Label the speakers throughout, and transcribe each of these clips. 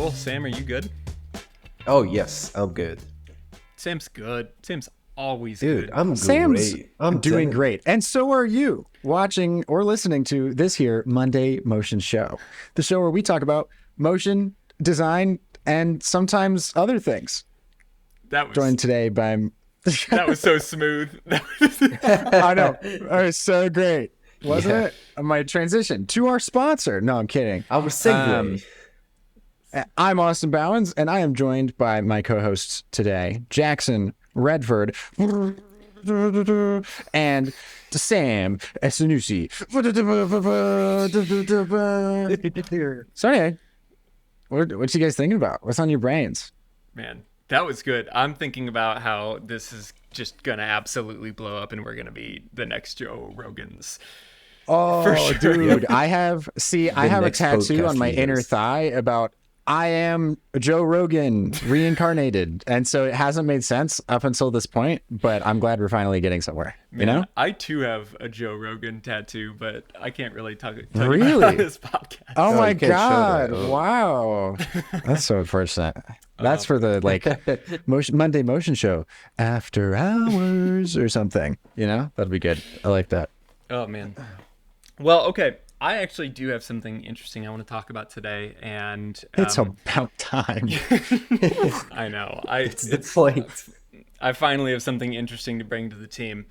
Speaker 1: Cool. Sam, are you good?
Speaker 2: Oh, yes, I'm good.
Speaker 1: Sam's good. Sam's always
Speaker 2: Dude,
Speaker 1: good.
Speaker 2: I'm
Speaker 3: Sam's
Speaker 2: great. I'm
Speaker 3: doing
Speaker 2: done.
Speaker 3: great. And so are you, watching or listening to this here Monday Motion Show, the show where we talk about motion, design, and sometimes other things.
Speaker 1: That was
Speaker 3: Joined today by...
Speaker 1: that was so smooth.
Speaker 3: I know. It was so great. Wasn't
Speaker 2: Yeah.
Speaker 3: it? My transition to our sponsor. No, I'm kidding.
Speaker 2: Our segue.
Speaker 3: I'm Austin Bowens, and I am joined by my co-hosts today, Jackson Redford and Sam Esanusi. So anyway, what you guys thinking about? What's on your brains?
Speaker 1: Man, that was good. I'm thinking about how this is just gonna absolutely blow up, and we're gonna be the next Joe Rogans.
Speaker 3: Oh,
Speaker 1: sure.
Speaker 3: dude, I have a
Speaker 2: next
Speaker 3: tattoo
Speaker 2: podcast
Speaker 3: on my inner
Speaker 2: leaders.
Speaker 3: thigh about I am Joe Rogan reincarnated, and so it hasn't made sense up until this point. But I'm glad we're finally getting somewhere. You know?
Speaker 1: I too have a Joe Rogan tattoo, but I can't really tell you
Speaker 3: Really?
Speaker 1: about it on this podcast.
Speaker 3: Oh
Speaker 2: No,
Speaker 3: my
Speaker 2: you can't show
Speaker 3: god!
Speaker 2: that. Oh.
Speaker 3: Wow, that's so unfortunate. That's for the Monday Motion Show after hours or something. You know, that'd be good. I like that.
Speaker 1: Oh man. Well, okay. I actually do have something interesting I want to talk about today, and
Speaker 3: It's about time.
Speaker 1: I know.
Speaker 2: It's the point.
Speaker 1: I finally have something interesting to bring to the team.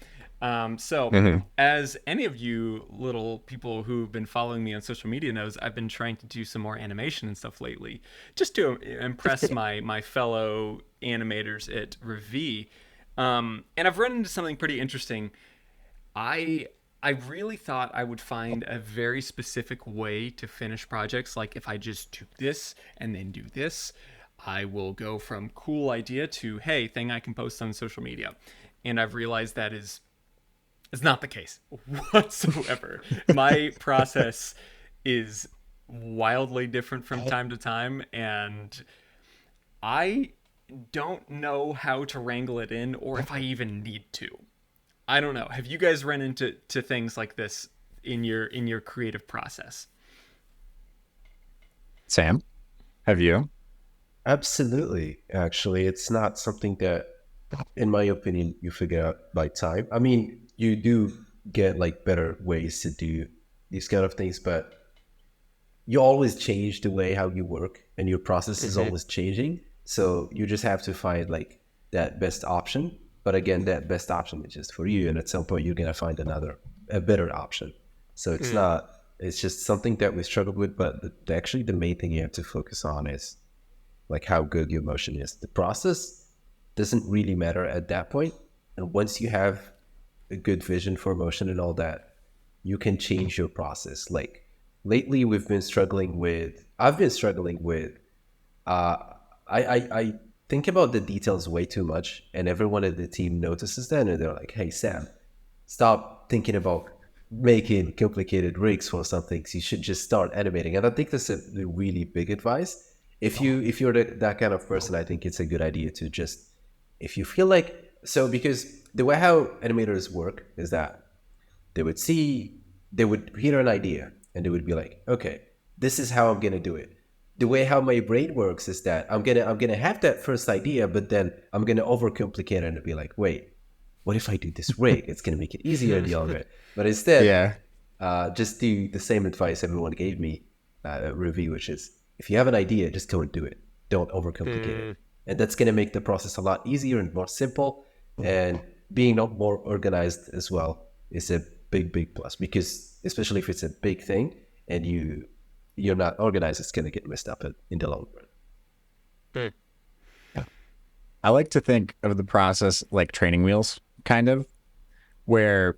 Speaker 1: So, as any of you little people who've been following me on social media knows, I've been trying to do some more animation and stuff lately, just to impress my fellow animators at Revi. And I've run into something pretty interesting. I really thought I would find a very specific way to finish projects. Like if I just do this and then do this, I will go from cool idea to, hey, thing I can post on social media. And I've realized that is not the case whatsoever. My process is wildly different from time to time, and I don't know how to wrangle it in or if I even need to. I don't know. Have you guys run into things like this in your creative process?
Speaker 3: Sam, have you?
Speaker 2: Absolutely. Actually, it's not something that, in my opinion, you figure out by time. I mean, you do get like better ways to do these kind of things, but you always change the way how you work, and your process is always changing. So you just have to find like that best option. But again, that best option is just for you, and at some point you're gonna find a better option. So it's not. It's just something that we struggled with. But actually, the main thing you have to focus on is like how good your motion is. The process doesn't really matter at that point. And once you have a good vision for motion and all that, you can change your process. Like lately, I've been struggling with. I think about the details way too much, and everyone at the team notices that, and they're like, "Hey, Sam, stop thinking about making complicated rigs for some things. You should just start animating." And I think that's a really big advice. If you're that kind of person, I think it's a good idea to just, if you feel like so, because the way how animators work is that they would hear an idea and they would be like, "Okay, this is how I'm gonna do it." The way how my brain works is that I'm gonna have that first idea, but then I'm gonna overcomplicate it and be like, wait, what if I do this rig? It's gonna make it easier in the long run. But instead, just do the same advice everyone gave me review, which is if you have an idea, just go and do it. Don't overcomplicate it, and that's gonna make the process a lot easier and more simple. And being not more organized as well is a big plus, because especially if it's a big thing and you're not organized, it's going to get messed up in the long run.
Speaker 3: I like to think of the process like training wheels, kind of, where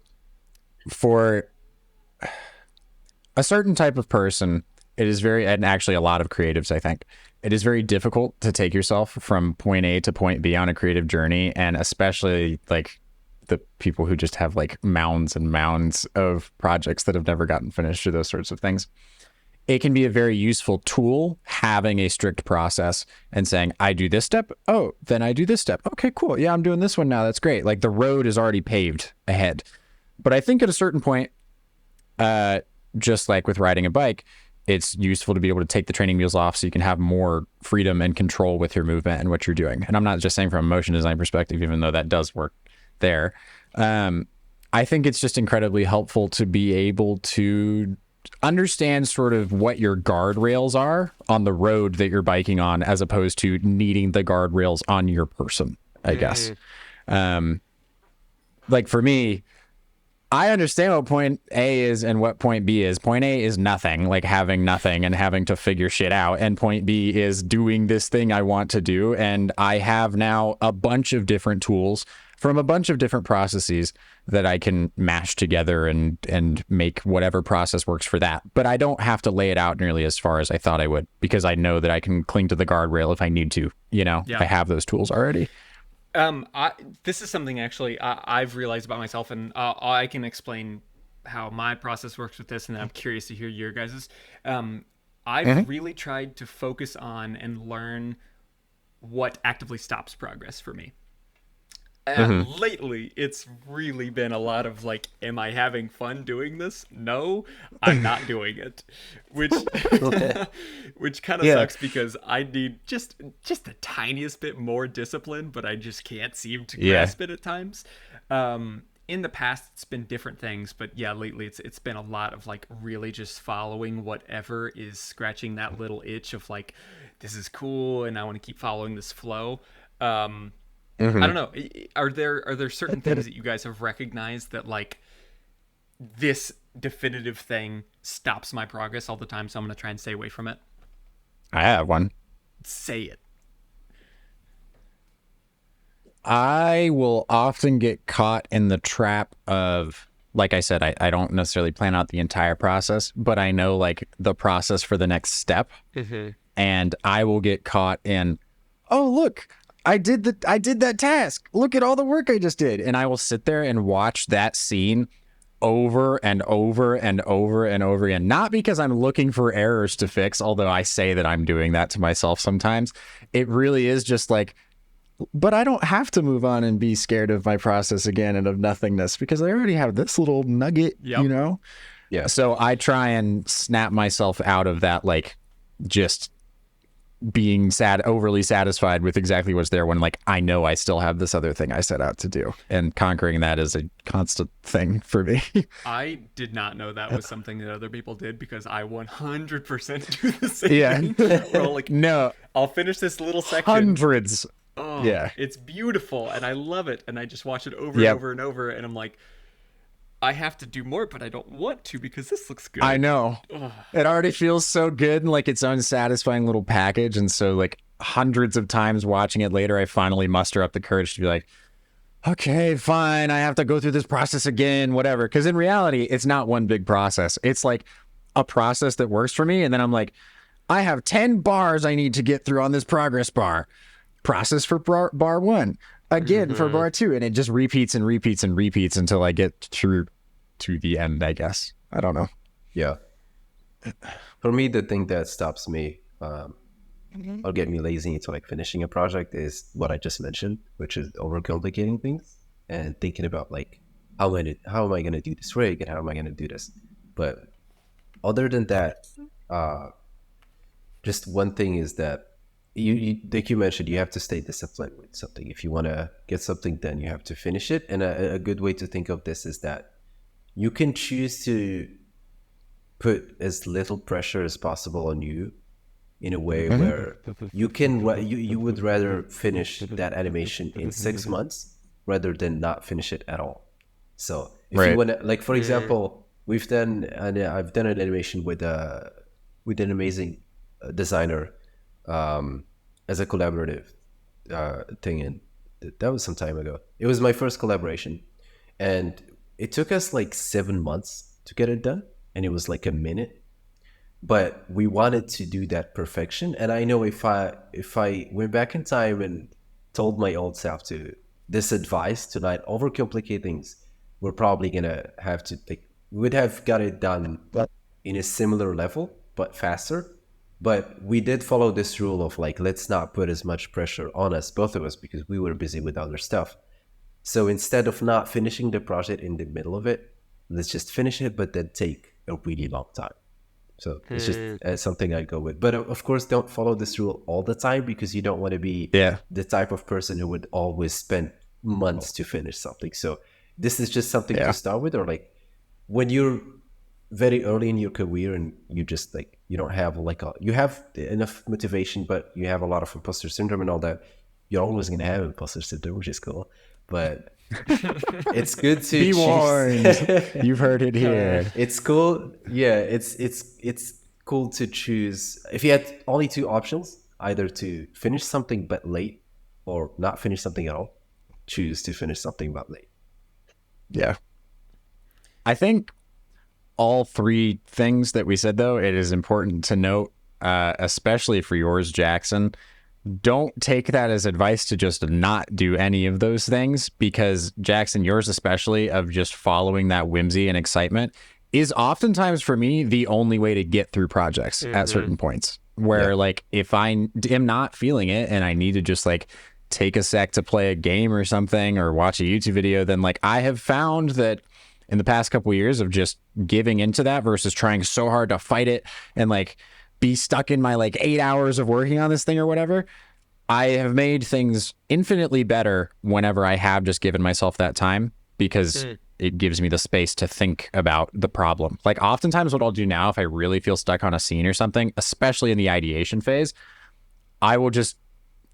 Speaker 3: for a certain type of person, it is and actually a lot of creatives, I think, it is very difficult to take yourself from point A to point B on a creative journey. And especially like the people who just have like mounds and mounds of projects that have never gotten finished or those sorts of things. It can be a very useful tool having a strict process and saying, I do this step. Oh, then I do this step. Okay, cool. Yeah, I'm doing this one now. That's great. Like the road is already paved ahead. But I think at a certain point, just like with riding a bike, it's useful to be able to take the training wheels off so you can have more freedom and control with your movement and what you're doing. And I'm not just saying from a motion design perspective, even though that does work there. I think it's just incredibly helpful to be able to understand sort of what your guardrails are on the road that you're biking on, as opposed to needing the guardrails on your person, I guess. Like for me, I understand what point A is and what point B is. Point A is nothing, like having nothing and having to figure shit out. And point B is doing this thing I want to do. And I have now a bunch of different tools from a bunch of different processes that I can mash together and make whatever process works for that. But I don't have to lay it out nearly as far as I thought I would, because I know that I can cling to the guardrail if I need to, you know. I have those tools already.
Speaker 1: This is something actually I've realized about myself, and I can explain how my process works with this, and then I'm curious to hear your guys's. I've really tried to focus on and learn what actively stops progress for me. And lately, it's really been a lot of like, am I having fun doing this? No, I'm not doing it, which which kind of sucks, because I need just the tiniest bit more discipline, but I just can't seem to grasp it at times. In the past, it's been different things, but yeah, lately it's been a lot of like really just following whatever is scratching that little itch of like, this is cool, and I want to keep following this flow. I don't know. Are there certain things that you guys have recognized that like this definitive thing stops my progress all the time, so I'm going to try and stay away from it?
Speaker 3: I have one.
Speaker 1: Say it.
Speaker 3: I will often get caught in the trap of, like I said, I don't necessarily plan out the entire process, but I know like the process for the next step. And I will get caught in, oh, look, I did that task. Look at all the work I just did. And I will sit there and watch that scene over and over and over and over again. Not because I'm looking for errors to fix, although I say that I'm doing that to myself sometimes. It really is just like, but I don't have to move on and be scared of my process again and of nothingness, because I already have this little nugget, you know?
Speaker 2: Yeah.
Speaker 3: So I try and snap myself out of that, like just being overly satisfied with exactly what's there, when like I know I still have this other thing I set out to do, and conquering that is a constant thing for me.
Speaker 1: I did not know that was something that other people did, because I 100% do the same thing. Where like,
Speaker 3: no,
Speaker 1: I'll finish this little section.
Speaker 3: Hundreds.
Speaker 1: Oh,
Speaker 3: yeah. It's
Speaker 1: beautiful and I love it, and I just watch it over and over and over, and I'm like, I have to do more, but I don't want to, because this looks good.
Speaker 3: I know. It already feels so good and like its own satisfying little package. And so like hundreds of times watching it later, I finally muster up the courage to be like, okay, fine, I have to go through this process again, whatever. Because in reality, it's not one big process. It's like a process that works for me. And then I'm like, I have 10 bars I need to get through on this progress bar. Process for bar 1. Again for bar 2, and it just repeats and repeats and repeats until I get through to the end, I guess. I don't know.
Speaker 2: Yeah. For me, the thing that stops me or get me lazy into like finishing a project is what I just mentioned, which is overcomplicating things and thinking about like, how am I gonna do this rig, and how am I gonna do this? But other than that, just one thing is that you like you mentioned, you have to stay disciplined with something. If you want to get something done, you have to finish it. And a good way to think of this is that you can choose to put as little pressure as possible on you, in a way where you can you would rather finish that animation in 6 months rather than not finish it at all. So if you want to, like for example, I've done an animation with an amazing designer as a collaborative thing, and that was some time ago. It was my first collaboration, and it took us like 7 months to get it done, and it was like a minute, but we wanted to do that perfection. And I know if I went back in time and told my old self this advice to not overcomplicate things, we're probably gonna have to we would have got it done in a similar level but faster. But we did follow this rule of like, let's not put as much pressure on us, both of us, because we were busy with other stuff. So instead of not finishing the project in the middle of it, let's just finish it, but then take a really long time. So it's just something I go with. But of course, don't follow this rule all the time, because you don't want to be the type of person who would always spend months to finish something. So this is just something to start with, or like when you're very early in your career and you just like, you don't have like you have enough motivation, but you have a lot of imposter syndrome and all that. You're always going to have imposter syndrome, which is cool. But it's good to
Speaker 3: be warned. You've heard it here.
Speaker 2: It's cool. Yeah, it's cool to choose. If you had only two options, either to finish something but late, or not finish something at all, choose to finish something but late.
Speaker 3: Yeah. I think all three things that we said, though, it is important to note, especially for yours, Jackson, don't take that as advice to just not do any of those things, because Jackson, yours especially, of just following that whimsy and excitement is oftentimes for me the only way to get through projects at certain points where like if I am not feeling it and I need to just like take a sec to play a game or something or watch a YouTube video, then like I have found that in the past couple of years of just giving into that versus trying so hard to fight it and like be stuck in my like 8 hours of working on this thing or whatever, I have made things infinitely better whenever I have just given myself that time, because it gives me the space to think about the problem. Like oftentimes what I'll do now, if I really feel stuck on a scene or something, especially in the ideation phase, I will just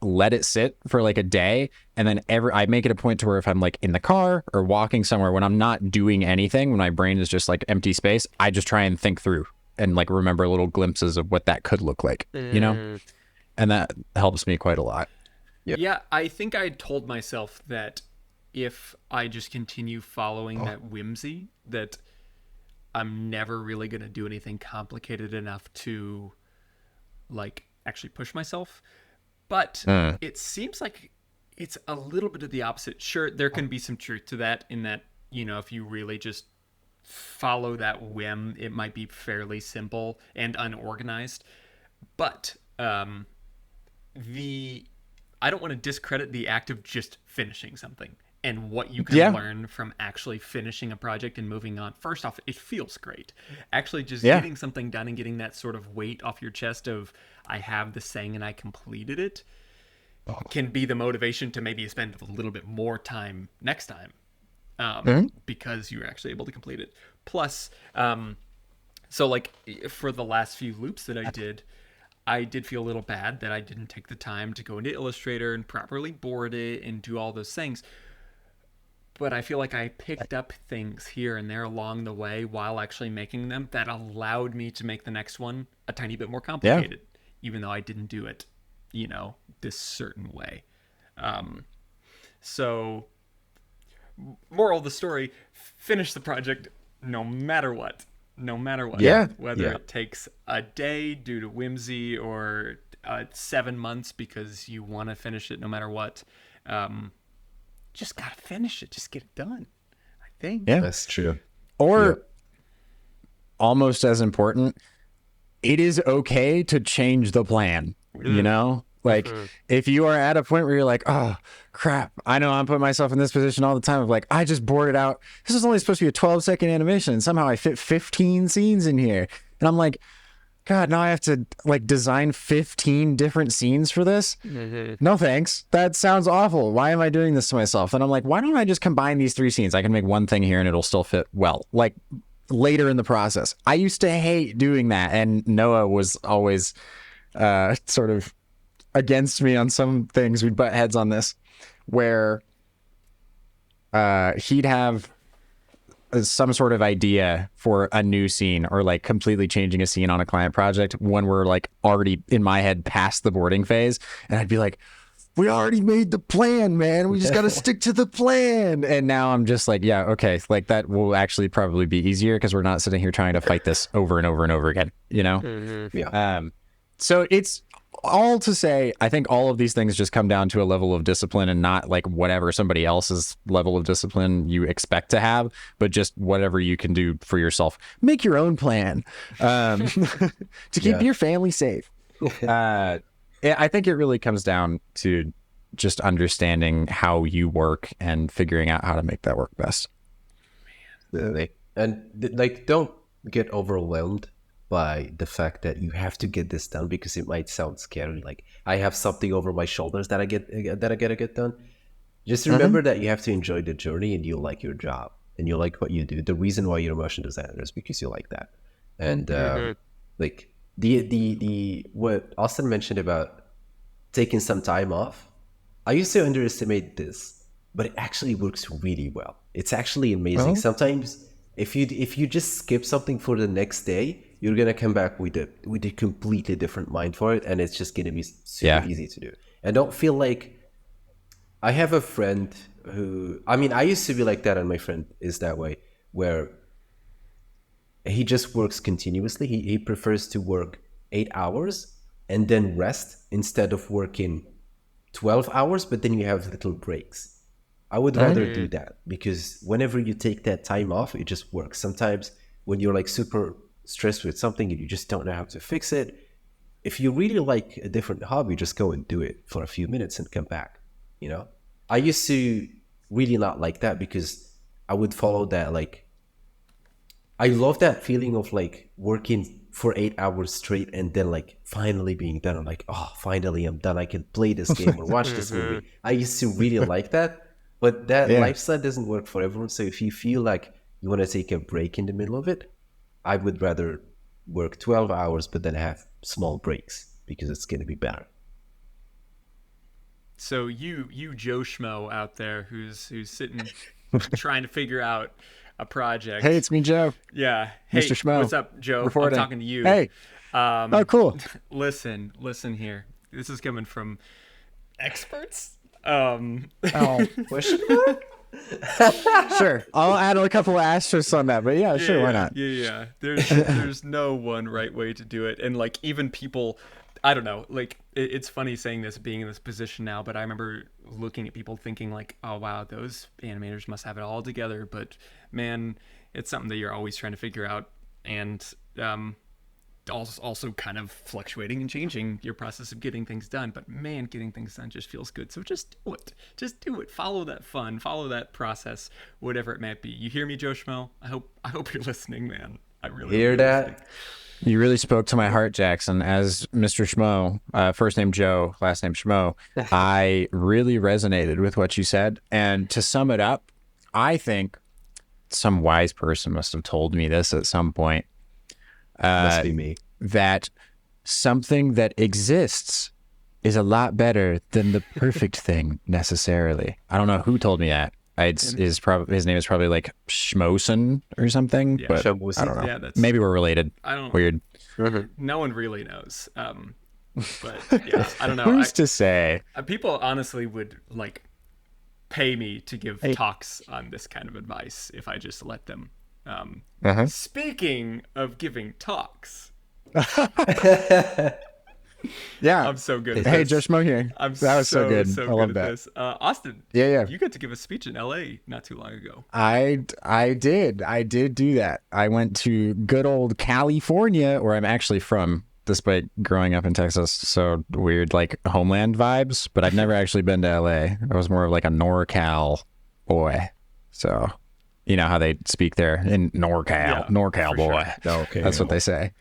Speaker 3: let it sit for like a day. And then I make it a point to where if I'm like in the car or walking somewhere, when I'm not doing anything, when my brain is just like empty space, I just try and think through and like remember little glimpses of what that could look like, you know? And that helps me quite a lot.
Speaker 1: Yeah, I think I told myself that if I just continue following that whimsy, that I'm never really going to do anything complicated enough to like actually push myself. But it seems like it's a little bit of the opposite. Sure, there can be some truth to that in that, you know, if you really just follow that whim, it might be fairly simple and unorganized. But I don't want to discredit the act of just finishing something and what you can learn from actually finishing a project and moving on. First off, it feels great. Actually just getting something done and getting that sort of weight off your chest of I have this thing and I completed it can be the motivation to maybe spend a little bit more time next time because you're actually able to complete it. Plus, so like for the last few loops that I did feel a little bad that I didn't take the time to go into Illustrator and properly board it and do all those things. But I feel like I picked up things here and there along the way while actually making them that allowed me to make the next one a tiny bit more complicated, even though I didn't do it, you know, this certain way. So, moral of the story, finish the project no matter what. No matter what. Whether it takes a day due to whimsy or 7 months because you want to finish it no matter what. Just gotta finish it. Just get it done, I think.
Speaker 2: Yeah, that's true.
Speaker 3: Or almost as important, it is okay to change the plan, you know? Like if you are at a point where you're like, oh crap, I know I'm putting myself in this position all the time of like, I just boarded out. This is only supposed to be a 12-second animation and somehow I fit 15 scenes in here. And I'm like, God, now I have to like design 15 different scenes for this? No thanks. That sounds awful. Why am I doing this to myself? And I'm like, why don't I just combine these 3 scenes? I can make one thing here and it'll still fit well. Like later in the process. I used to hate doing that. And Noah was always sort of against me on some things. We'd butt heads on this where he'd have some sort of idea for a new scene or like completely changing a scene on a client project when we're like already in my head past the boarding phase. And I'd be like, we already made the plan, man. We just got to stick to the plan. And now I'm just like, yeah, okay. Like that will actually probably be easier because we're not sitting here trying to fight this over and over and over again, you know? So it's all to say, I think all of these things just come down to a level of discipline and not like whatever somebody else's level of discipline you expect to have, but just whatever you can do for yourself. Make your own plan to keep your family safe. I think it really comes down to just understanding how you work and figuring out how to make that work best.
Speaker 2: And like, don't get overwhelmed by the fact that you have to get this done, because it might sound scary. Like, I have something over my shoulders that I gotta get done. Just remember that you have to enjoy the journey, and you like your job and you like what you do. The reason why you're a motion designer is because you like that. And like the what Austin mentioned about taking some time off, I used to underestimate this, but it actually works really well. It's actually amazing. Sometimes if you just skip something for the next day, you're gonna come back with a completely different mind for it, and it's just gonna be super easy to do. And don't feel like, I have a friend who, I mean, I used to be like that, and my friend is that way, where he just works continuously. He prefers to work 8 hours and then rest instead of working 12 hours, but then you have little breaks. I would rather do that, because whenever you take that time off, it just works. Sometimes when you're like super stressed with something and you just don't know how to fix it, if you really like a different hobby, just go and do it for a few minutes and come back, you know? I used to really not like that, because I would follow that, like, I love that feeling of like working for 8 hours straight and then like finally being done. I'm like, oh, finally I'm done. I can play this game or watch this movie. I used to really like that, but that lifestyle doesn't work for everyone. So if you feel like you want to take a break in the middle of it, I would rather work 12 hours, but then have small breaks, because it's going to be better.
Speaker 1: So you Joe Schmo out there who's sitting trying to figure out a project.
Speaker 3: Hey, it's me, Joe.
Speaker 1: Yeah. Hey,
Speaker 3: Mr. Schmo.
Speaker 1: What's up, Joe?
Speaker 3: Reporting.
Speaker 1: I'm talking to you.
Speaker 3: Hey. Oh, cool.
Speaker 1: Listen here. This is coming from experts.
Speaker 2: Question mark?
Speaker 3: Sure. I'll add a couple of asterisks on that, but yeah, sure, why not?
Speaker 1: Yeah. There's no one right way to do it, and like even people, I don't know. Like it's funny saying this, being in this position now, but I remember looking at people thinking like, oh wow, those animators must have it all together. But man, it's something that you're always trying to figure out, and also kind of fluctuating and changing your process of getting things done. But man, getting things done just feels good. So just do it. Follow that fun. Follow that process, whatever it might be. You hear me, Joe Schmo? I hope you're listening, man. I really
Speaker 2: hear that.
Speaker 3: You really spoke to my heart, Jackson. As Mr. Schmo, first name Joe, last name Schmo, I really resonated with what you said. And to sum it up, I think some wise person must have told me this at some point.
Speaker 2: Must be me.
Speaker 3: That something that exists is a lot better than the perfect thing necessarily. I don't know who told me that. His name is probably like Schmosen or something, but Schmosen. I don't know. Yeah, maybe we're related.
Speaker 1: I don't.
Speaker 3: Weird.
Speaker 1: No one really knows. But yeah, I don't know.
Speaker 3: Who's to say?
Speaker 1: People honestly would like pay me to give talks on this kind of advice if I just let them. Speaking of giving talks,
Speaker 3: yeah,
Speaker 1: I'm so good at
Speaker 3: hey,
Speaker 1: this.
Speaker 3: Joe Schmo here. That was so good. I love that.
Speaker 1: This. Austin,
Speaker 3: yeah,
Speaker 1: you got to give a speech in LA not too long ago.
Speaker 3: I did do that. I went to good old California, where I'm actually from, despite growing up in Texas. So weird, like homeland vibes, but I've never actually been to LA. I was more of like a NorCal boy. So you know how they speak there in NorCal, NorCal boy.
Speaker 2: Sure. Okay,
Speaker 3: that's what they say.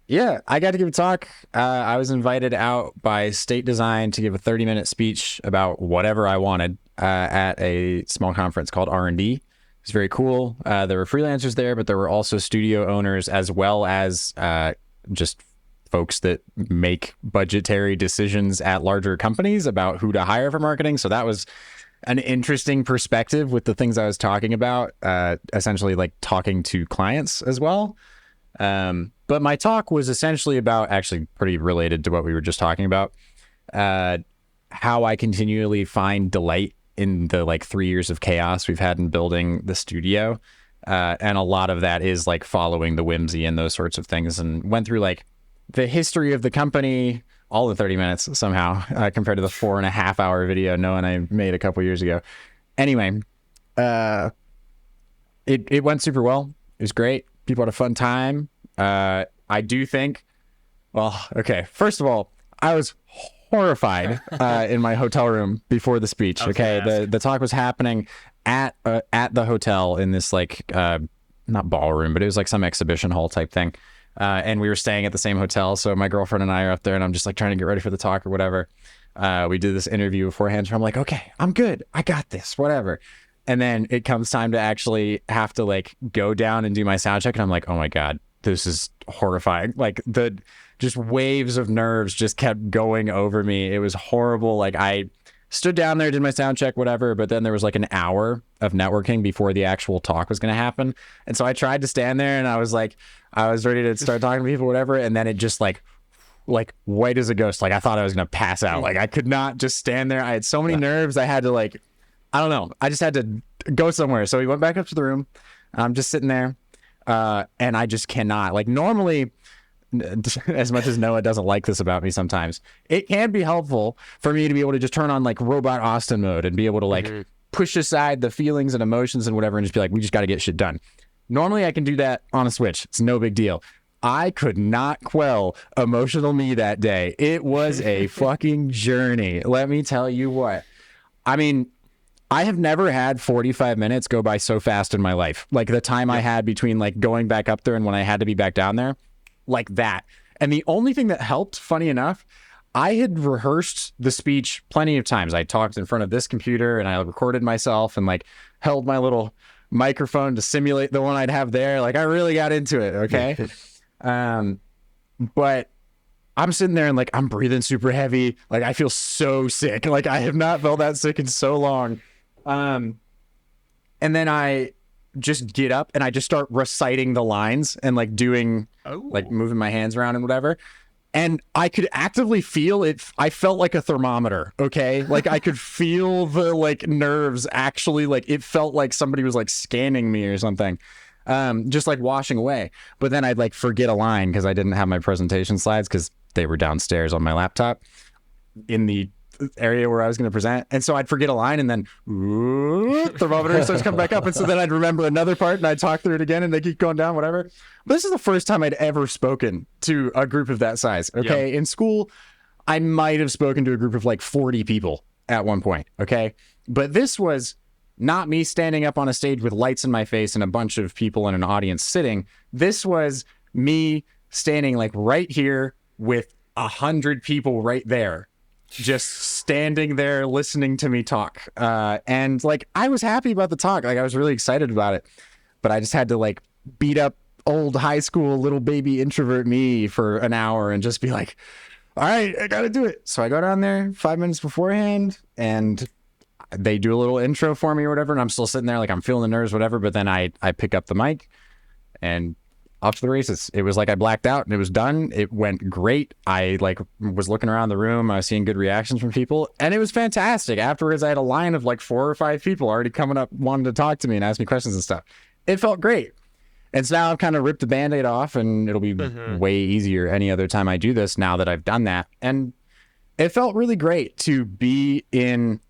Speaker 3: Yeah, I got to give a talk. I was invited out by State Design to give a 30-minute speech about whatever I wanted at a small conference called R&D. It was very cool. There were freelancers there, but there were also studio owners, as well as just folks that make budgetary decisions at larger companies about who to hire for marketing. So that was an interesting perspective with the things I was talking about, essentially like talking to clients as well. But my talk was essentially about, actually pretty related to what we were just talking about, how I continually find delight in the like 3 years of chaos we've had in building the studio. And a lot of that is like following the whimsy and those sorts of things, and went through like the history of the company, all in 30 minutes somehow, compared to the 4.5 hour video Noah and I made a couple years ago. Anyway, it went super well. It was great. People had a fun time. I do think, well, okay. First of all, I was horrified in my hotel room before the speech. Okay, the talk was happening at the hotel in this like not ballroom, but it was like some exhibition hall type thing. And we were staying at the same hotel. So my girlfriend and I are up there, and I'm just like trying to get ready for the talk or whatever. We did this interview beforehand. So I'm like, okay, I'm good. I got this, whatever. And then it comes time to actually have to like go down and do my sound check. And I'm like, oh my God, this is horrifying. Like the just waves of nerves just kept going over me. It was horrible. Like I stood down there, did my sound check, whatever. But then there was like an hour of networking before the actual talk was going to happen. And so I tried to stand there, and I was ready to start talking to people, whatever. And then it just like white as a ghost. Like I thought I was going to pass out. Like I could not just stand there. I had so many nerves. I had to like, I don't know. I just had to go somewhere. So we went back up to the room. I'm just sitting there. And I just cannot, like, normally, as much as Noah doesn't like this about me sometimes, it can be helpful for me to be able to just turn on like robot Austin mode and be able to like push aside the feelings and emotions and whatever and just be like, we just got to get shit done. Normally I can do that on a Switch. It's no big deal. I could not quell emotional me that day. It was a fucking journey. Let me tell you what. I mean, I have never had 45 minutes go by so fast in my life. Like the time I had between like going back up there and when I had to be back down there, like that. And the only thing that helped, funny enough, I had rehearsed the speech plenty of times. I talked in front of this computer and I recorded myself and like held my little microphone to simulate the one I'd have there. Like I really got into it. Okay. But I'm sitting there and like, I'm breathing super heavy. Like I feel so sick. Like I have not felt that sick in so long. And then I just get up and I just start reciting the lines and like doing, like moving my hands around and whatever. And I could actively feel it. I felt like a thermometer. Okay. Like I could feel the like nerves actually, like it felt like somebody was like scanning me or something. Just like washing away. But then I'd like forget a line because I didn't have my presentation slides because they were downstairs on my laptop in the area where I was going to present. And so I'd forget a line and then thermometer starts coming back up. And so then I'd remember another part and I'd talk through it again and they keep going down, whatever. But this is the first time I'd ever spoken to a group of that size. Okay. In school, I might have spoken to a group of like 40 people at one point. Okay. But this was not me standing up on a stage with lights in my face and a bunch of people in an audience sitting. This was me standing like right here with 100 people right there, just standing there listening to me talk. And like, I was happy about the talk. Like I was really excited about it, but I just had to like beat up old high school little baby introvert me for an hour and just be like, all right, I got to do it. So I go down there 5 minutes beforehand and they do a little intro for me or whatever. And I'm still sitting there like I'm feeling the nerves, whatever. But then I pick up the mic and off to the races. It was like I blacked out and it was done. It went great. I like was looking around the room. I was seeing good reactions from people and it was fantastic. Afterwards, I had a line of like 4 or 5 people already coming up wanting to talk to me and ask me questions and stuff. It felt great. And so now I've kind of ripped the Band-Aid off and it'll be way easier any other time I do this now that I've done that. And it felt really great to be in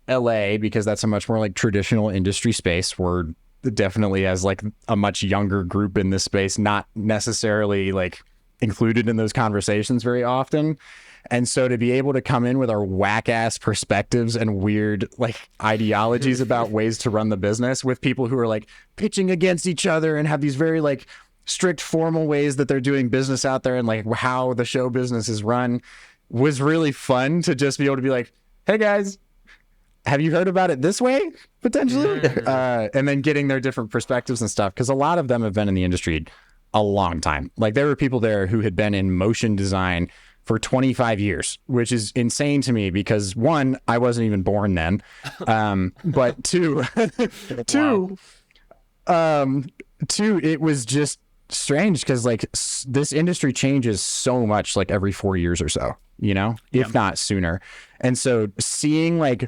Speaker 3: LA because that's a much more like traditional industry space. We're definitely as like a much younger group in this space, not necessarily like included in those conversations very often. And so to be able to come in with our whack ass perspectives and weird like ideologies about ways to run the business with people who are like pitching against each other and have these very like strict formal ways that they're doing business out there and like how the show business is run was really fun to just be able to be like, hey guys, have you heard about it this way potentially? And then getting their different perspectives and stuff. Cause a lot of them have been in the industry a long time. Like there were people there who had been in motion design for 25 years, which is insane to me because 1, I wasn't even born then. But 2, it was just strange because like this industry changes so much like every 4 years or so, you know, if not sooner. And so seeing like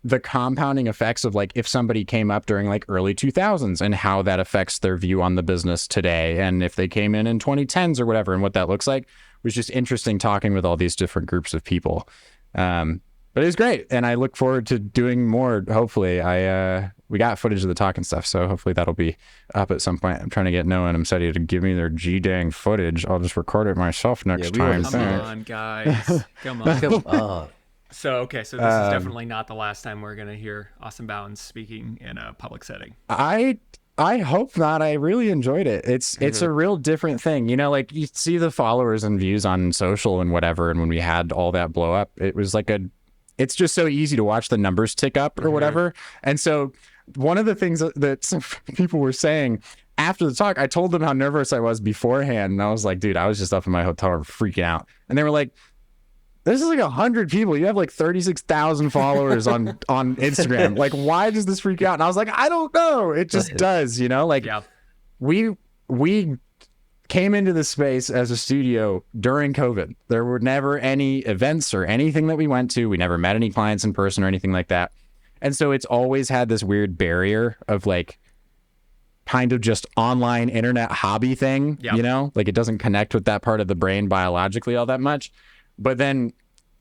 Speaker 3: the compounding effects of like if somebody came up during like early 2000s and how that affects their view on the business today. And if they came in 2010s or whatever and what that looks like was just interesting talking with all these different groups of people. But it was great. And I look forward to doing more. Hopefully we got footage of the talk and stuff. So hopefully that'll be up at some point. I'm trying to get Noah and Msetti to give me their G-dang footage. I'll just record it myself next time.
Speaker 1: Come on, guys. Come on.
Speaker 2: Come on.
Speaker 1: So this is definitely not the last time we're going to hear Austin Bowens speaking in a public setting.
Speaker 3: I I hope not. I really enjoyed it. It's a real different thing. You know, like you see the followers and views on social and whatever. And when we had all that blow up, it was like it's just so easy to watch the numbers tick up or whatever. And so one of the things that some people were saying after the talk, I told them how nervous I was beforehand. And I was like, dude, I was just up in my hotel room freaking out. And they were like, this is like 100 people. You have like 36,000 followers on Instagram. Like, why does this freak you out? And I was like, I don't know. It just does, you know? Like, we came into this space as a studio during COVID. There were never any events or anything that we went to. We never met any clients in person or anything like that. And so it's always had this weird barrier of like kind of just online internet hobby thing, you know? Like, it doesn't connect with that part of the brain biologically all that much. But then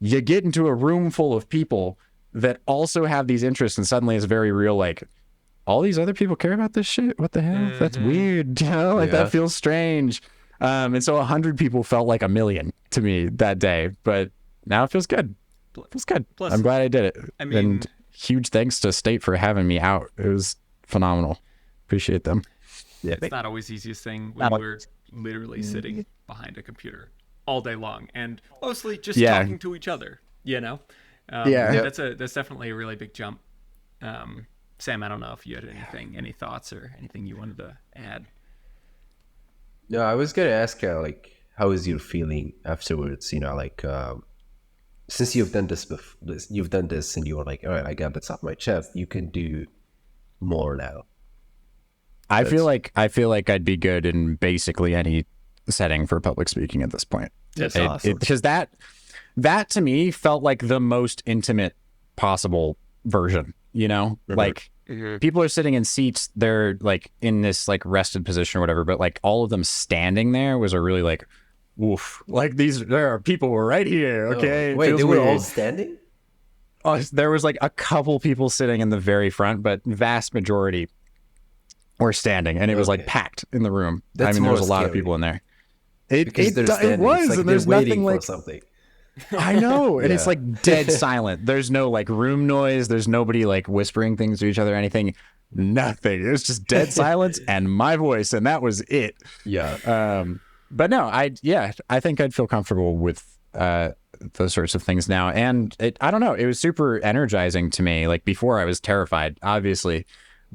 Speaker 3: you get into a room full of people that also have these interests, and suddenly it's very real, like, all these other people care about this shit? What the hell? That's weird, you know? Like, that feels strange. And so 100 people felt like 1,000,000 to me that day. But now it feels good. It feels good. Plus, I'm glad I did it. I mean, and huge thanks to State for having me out. It was phenomenal. Appreciate them.
Speaker 1: Yeah, it's not always the easiest thing when we're literally sitting behind a computer all day long and mostly just talking to each other, you know? That's definitely a really big jump. Sam, I don't know if you had any thoughts or anything you wanted to add.
Speaker 2: No, I was gonna ask like, how is your feeling afterwards? You know, like since you've done this and you were like, all right, I got this off my chest, you can do more now.
Speaker 3: I feel like I'd be good in basically any setting for public speaking at this point.
Speaker 2: That's awesome.
Speaker 3: Because that to me felt like the most intimate possible version, you know? Like people are sitting in seats, they're like in this like rested position or whatever, but like all of them standing there was a really like, woof. Like there are people right here, okay?
Speaker 2: Wait, they were all standing?
Speaker 3: Oh, there was like a couple people sitting in the very front, but vast majority were standing, and it was like packed in the room. There was a lot of people in there. It was, like, and there's nothing like
Speaker 2: something.
Speaker 3: I know, and it's like dead silent. There's no like room noise. There's nobody like whispering things to each other or anything. Nothing. It was just dead silence and my voice, and that was it.
Speaker 2: Yeah.
Speaker 3: But no, I think I'd feel comfortable with those sorts of things now, and I don't know. It was super energizing to me. Like before, I was terrified, obviously,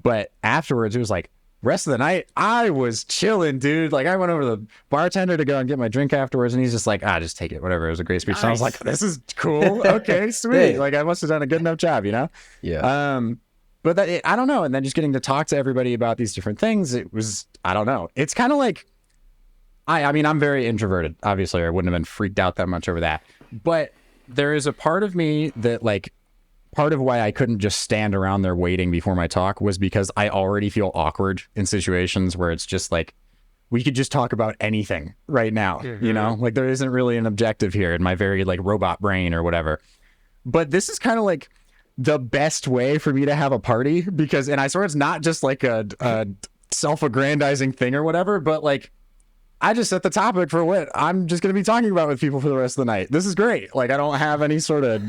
Speaker 3: but afterwards, it was like. Rest of the night, I was chilling, dude. Like I went over to the bartender to go and get my drink afterwards, and he's just like, just take it, whatever. It was a great speech. Nice. And I was like, this is cool. Okay, sweet. Hey. Like I must have done a good enough job, you know?
Speaker 2: Yeah.
Speaker 3: But I don't know. And then just getting to talk to everybody about these different things, it was, I don't know. It's kind of like, I mean, I'm very introverted. Obviously, I wouldn't have been freaked out that much over that. But there is a part of me that like, part of why I couldn't just stand around there waiting before my talk was because I already feel awkward in situations where it's just like, we could just talk about anything right now, you know? Like there isn't really an objective here in my very like robot brain or whatever. But this is kind of like the best way for me to have a party because, and I swear it's not just like a self-aggrandizing thing or whatever, but like, I just set the topic for what I'm just going to be talking about with people for the rest of the night. This is great. Like, I don't have any sort of,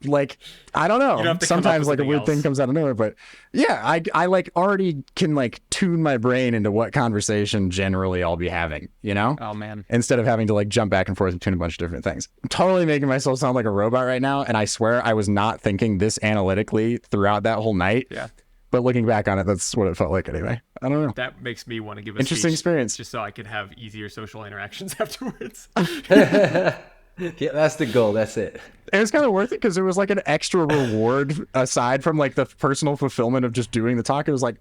Speaker 3: like, I don't know. Sometimes like a weird thing comes out of nowhere, but yeah, I like already can like tune my brain into what conversation generally I'll be having, you know?
Speaker 1: Oh man.
Speaker 3: Instead of having to like jump back and forth between a bunch of different things. I'm totally making myself sound like a robot right now. And I swear I was not thinking this analytically throughout that whole night.
Speaker 1: Yeah.
Speaker 3: But looking back on it, that's what it felt like anyway. I don't know.
Speaker 1: That makes me want to give a
Speaker 3: interesting experience
Speaker 1: just so I could have easier social interactions afterwards.
Speaker 2: Yeah, that's the goal. That's it.
Speaker 3: And it's kind of worth it because it was like an extra reward aside from like the personal fulfillment of just doing the talk. It was like,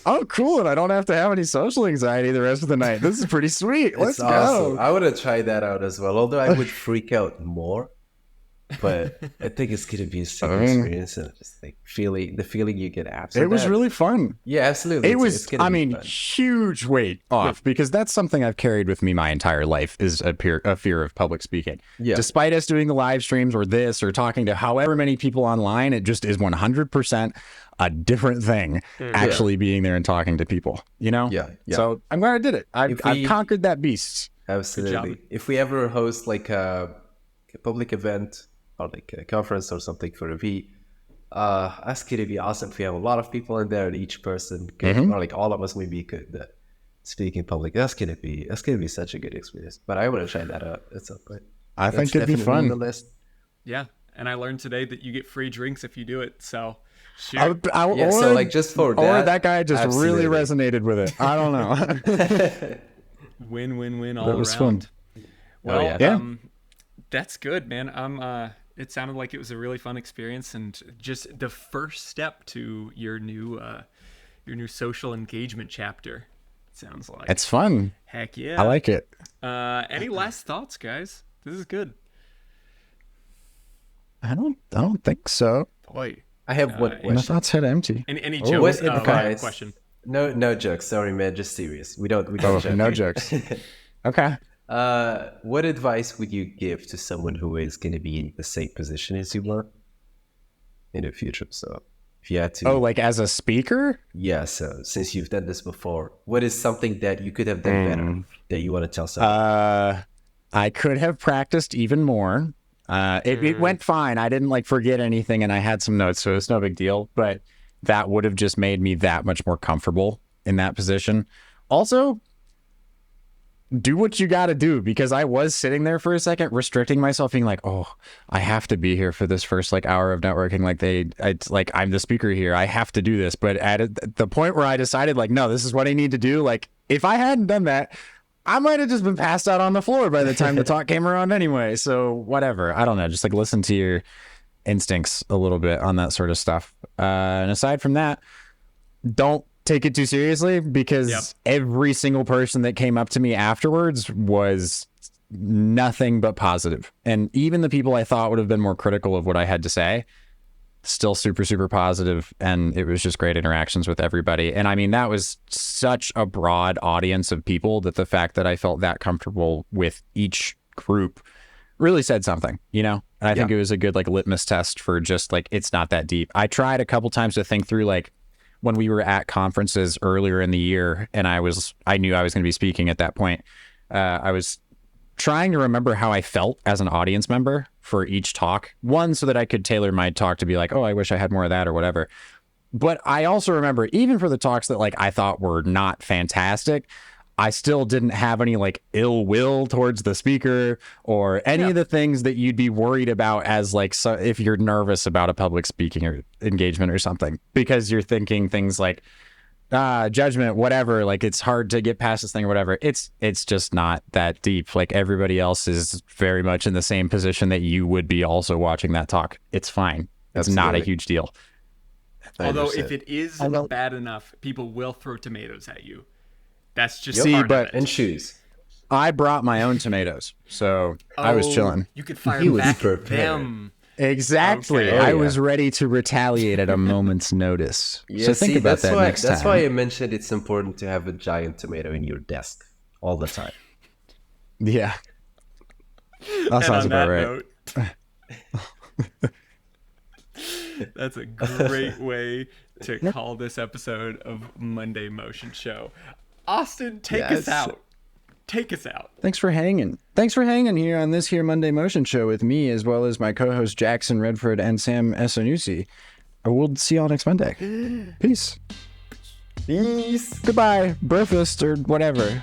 Speaker 3: oh, cool. And I don't have to have any social anxiety the rest of the night. This is pretty sweet. Let's go.
Speaker 2: I would have tried that out as well. Although I would freak out more. But I think it's gonna be a super experience, and just like the feeling you get after.
Speaker 3: It was really fun.
Speaker 2: Yeah, absolutely.
Speaker 3: It was. I mean, huge weight off because that's something I've carried with me my entire life is a fear of public speaking.
Speaker 2: Yeah.
Speaker 3: Despite us doing the live streams or this or talking to however many people online, it just is 100% a different thing. Actually being there and talking to people. You know.
Speaker 2: Yeah.
Speaker 3: So I'm glad I did it. I've conquered that beast.
Speaker 2: Absolutely. If we ever host like a public event or like a conference or something for a V, That's gonna be awesome if we have a lot of people in there and each person could, or like all of us maybe could speak in public. That's gonna be such a good experience. But I want to try that out at some point.
Speaker 3: I think it'd be
Speaker 2: definitely
Speaker 3: fun.
Speaker 2: on the list.
Speaker 1: Yeah, and I learned today that you get free drinks if you do it. So, shoot.
Speaker 2: Yeah, so like just for
Speaker 3: or
Speaker 2: that,
Speaker 3: that guy just really
Speaker 2: absolutely.
Speaker 3: resonated with it. I don't know.
Speaker 1: Win all
Speaker 3: That was
Speaker 1: around.
Speaker 3: fun.
Speaker 1: Well,
Speaker 2: yeah.
Speaker 1: that's good, man. It sounded like it was a really fun experience and just the first step to your new social engagement chapter. It sounds like.
Speaker 3: It's fun.
Speaker 1: Heck yeah.
Speaker 3: I like it.
Speaker 1: Any last thoughts, guys? This is good.
Speaker 3: I don't think so.
Speaker 1: Boy.
Speaker 2: I have one
Speaker 3: My
Speaker 2: question.
Speaker 3: thoughts head empty.
Speaker 1: Any
Speaker 2: What
Speaker 1: jokes?
Speaker 2: advice?
Speaker 1: Question.
Speaker 2: No jokes. Sorry, man. Just serious. We don't
Speaker 3: Oh,
Speaker 2: joke.
Speaker 3: no jokes. Okay.
Speaker 2: What advice would you give to someone who is going to be in the same position as you were in the future? So if you had to,
Speaker 3: Oh, like as a speaker?
Speaker 2: yeah. So since you've done this before, what is something that you could have done better that you want to tell someone?
Speaker 3: I could have practiced even more. It went fine. I didn't like forget anything and I had some notes, so it's no big deal. But that would have just made me that much more comfortable in that position. Also, do what you got to do, because I was sitting there for a second restricting myself, being like, oh, I have to be here for this first like hour of networking. It's like I'm the speaker here. I have to do this. But at the point where I decided like, no, this is what I need to do. Like if I hadn't done that, I might have just been passed out on the floor by the time the talk came around anyway. So whatever. I don't know. Just like listen to your instincts a little bit on that sort of stuff. And aside from that, don't take it too seriously, because every single person that came up to me afterwards was nothing but positive. And even the people I thought would have been more critical of what I had to say, still super, super positive. And it was just great interactions with everybody. And I mean, that was such a broad audience of people that the fact that I felt that comfortable with each group really said something, you know? And I think it was a good like litmus test for just like, it's not that deep. I tried a couple times to think through like when we were at conferences earlier in the year and I knew I was going to be speaking at that point. I was trying to remember how I felt as an audience member for each talk. One, so that I could tailor my talk to be like, oh, I wish I had more of that or whatever. But I also remember even for the talks that like I thought were not fantastic, I still didn't have any like ill will towards the speaker or any of the things that you'd be worried about as like, so if you're nervous about a public speaking or engagement or something, because you're thinking things like, judgment, whatever, like it's hard to get past this thing or whatever. It's just not that deep. Like everybody else is very much in the same position that you would be also watching that talk. It's fine. It's not a huge deal.
Speaker 1: Although if it is bad enough, people will throw tomatoes at you. That's just
Speaker 3: See,
Speaker 1: part
Speaker 3: but
Speaker 1: of it.
Speaker 2: And shoes.
Speaker 3: I brought my own tomatoes, so I was chilling.
Speaker 1: You could fire
Speaker 2: He was
Speaker 1: back at
Speaker 2: prepared.
Speaker 1: them.
Speaker 3: Exactly.
Speaker 1: Okay.
Speaker 3: I was ready to retaliate at a moment's notice.
Speaker 2: Yeah,
Speaker 3: so think about that next time.
Speaker 2: That's why I mentioned it's important to have a giant tomato in your desk all the time.
Speaker 3: Yeah. That
Speaker 1: And
Speaker 3: sounds
Speaker 1: on
Speaker 3: about
Speaker 1: that
Speaker 3: right.
Speaker 1: note, that's a great way to call this episode of Monday Motion Show. Austin, take us out. Take us out.
Speaker 3: Thanks for hanging. Thanks for hanging here on this here Monday Motion Show with me, as well as my co-host Jackson Redford and Sam Esanusi. We'll see y'all next Monday. Peace.
Speaker 2: Peace.
Speaker 3: Goodbye. Breakfast or whatever.